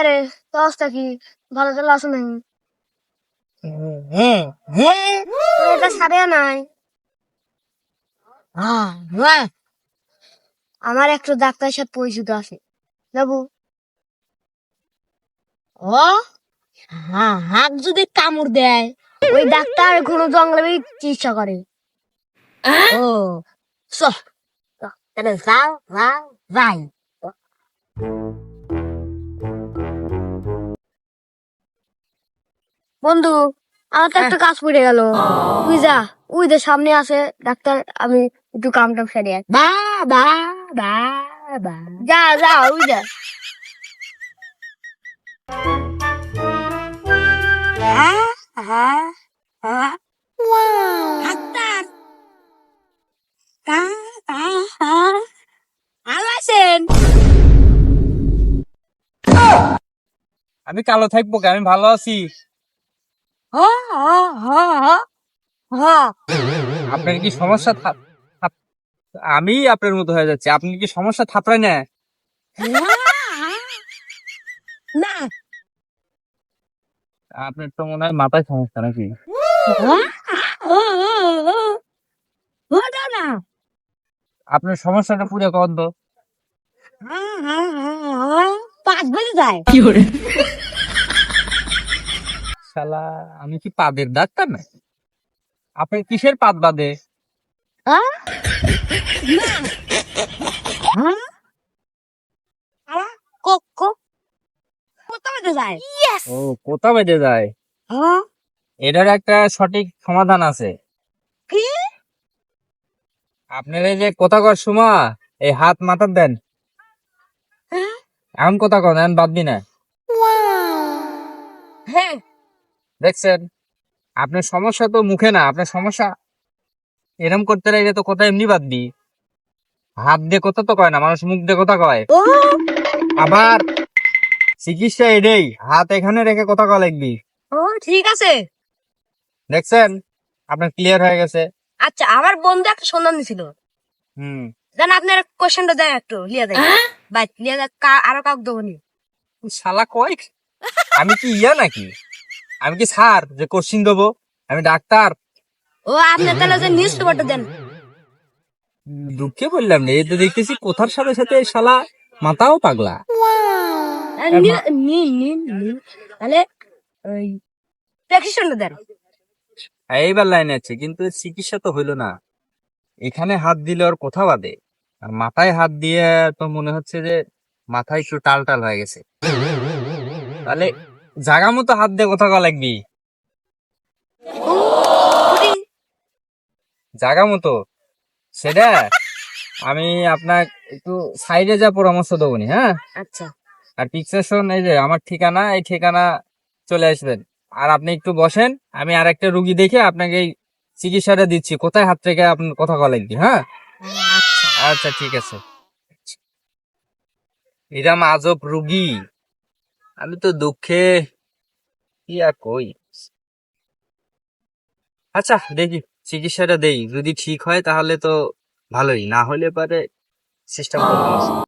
রে তোর অবস্থা কি? ভালো চলে আসো নাই? তোর এটা সারে নাই। আমার একটু ডাক্তারের সাথে পরিচিত আছে, যাবো। ও হাত যদি কামড় দেয়, ওই ডাক্তার ঘন জঙ্গলে চিকিৎসা করে। ও চল তাহলে যাও যাও যাই। বন্ধু, আমার তো একটা কাজ পড়ে গেল। তুই যা, ওই যে সামনে আছে ডাক্তার, আমি একটু কামটা সেরে আসি। বা বা বা বা যা যা, ওই যা। ডাক্তার ভালো আছেন? আমি কালো থাকবো কে? আমি ভালো আছি। হ হ হ হ আপনার কি সমস্যা? আমি আপনার মতো হয়ে যাচ্ছি। আপনি কি সমস্যা থাপড়ায় না? না আপনার তো মনে হয় মাথায় সমস্যা নাকি? না আপনার সমস্যাটা পুরো কন তো। 5 বেজে যায়। শালা, আমি কি পাদের ডাক্তার না? আপনার কিসের পাদ বাদে? কত বেজে যায়? ও, কোথা বেঁধে যায়? এটার একটা সঠিক সমাধান আছে। কি? আপনার এই যে কথা কর সময় এই হাত মাথার দেন। এমন কথা কন, এমন বাদ দি না। হ্যাঁ দেখছেন, আপনার সমস্যা তো মুখে না, আপনার সমস্যা এরম করতে রইলে তো কথা এমনি বাদ দি। হাত দিয়ে কথা তো কয় না, মানুষ মুখ দিয়ে কথা কয়। ও আবার চিকিৎসা এটাই, হাত এখানে রেখে কথা কয় লাগবি। ও ঠিক আছে। দেখছেন, আপনার ক্লিয়ার হয়ে গেছে। আচ্ছা, আমার বন্ধু একটা সন্ধান দিছিল। হুম। দেন আপনার কোশ্চেনটা দেন একটু লিয়া দেয়। বাই লিয়া দেয়, আরো কাউকে দেবনি। শালা কয়, আমি কি ইয়া নাকি? আমি কি স্যার যে কোশ্চিন দেবো? আমি ডাক্তার। ও আপনি তাহলে যে নিউজ পেপারটা দেন। দুঃখে বললাম না, এই তো দেখতেছি কথার সাথে সাথে শালা মাথাও পাগলা। তাহলে ওই প্রেসক্রিপশনটা দেন। এইবার লাইনে আছে, কিন্তু এর চিকিৎসা তো হইলো না। এখানে হাত দিলে ওর কথা বাদে, আর মাথায় হাত দিয়ে তো মনে হচ্ছে যে মাথায় একটু টাল টাল হয়ে গেছে। তাহলে জাগা মতো হাত দিয়ে কথা কওয়া লাগবি। জাগা মতো সেটা আমি আপনার একটু সাইডে যা পরামর্শ দেবো নি, হ্যাঁ? আচ্ছা আর পিকচার এই যে আমার ঠিকানা, এই ঠিকানা চলে আসবেন। আর আপনি একটু বসেন, আমি আর একটা রুগী দেখে আপনাকে এই চিকিৎসাটা দিচ্ছি। কোথায় হাত থেকে আপনার কথা কওয়া লাগবে, হ্যাঁ? আচ্ছা। আচ্ছা ঠিক আছে। এরম আজব রুগী, আমি তো দুঃখে কি আর কই। আচ্ছা দেখি, চিকিৎসাটা দেই, যদি ঠিক হয় তাহলে তো ভালোই, না হলে পরে সিস্টেম করবো।